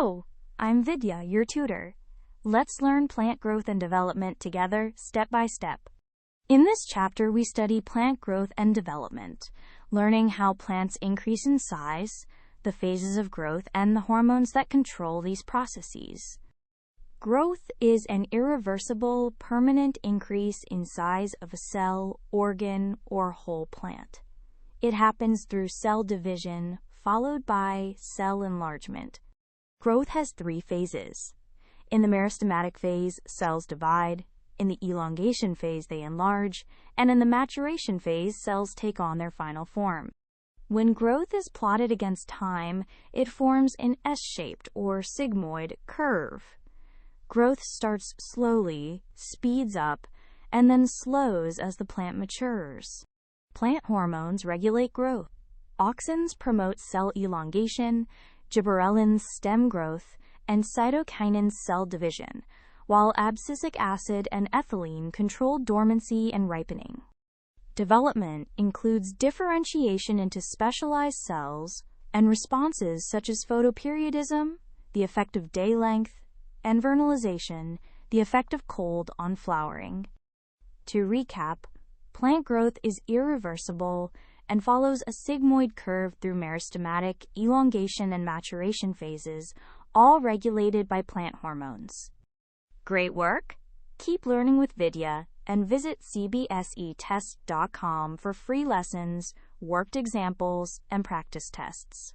Hello, I'm Vidya, your tutor. Let's learn plant growth and development together, step by step. In this chapter, we study plant growth and development, learning how plants increase in size, the phases of growth, and the hormones that control these processes. Growth is an irreversible, permanent increase in size of a cell, organ, or whole plant. It happens through cell division, followed by cell enlargement. Growth has 3 phases. In the meristematic phase, cells divide. In the elongation phase, they enlarge. And in the maturation phase, cells take on their final form. When growth is plotted against time, it forms an S-shaped or sigmoid curve. Growth starts slowly, speeds up, and then slows as the plant matures. Plant hormones regulate growth. Auxins promote cell elongation, gibberellins stem growth, and cytokinins cell division, while abscisic acid and ethylene control dormancy and ripening. Development includes differentiation into specialized cells and responses such as photoperiodism, the effect of day length, and vernalization, the effect of cold on flowering. To recap, plant growth is irreversible and follows a sigmoid curve through meristematic, elongation, and maturation phases, all regulated by plant hormones. Great work! Keep learning with Vidya and visit CBSETest.com for free lessons, worked examples, and practice tests.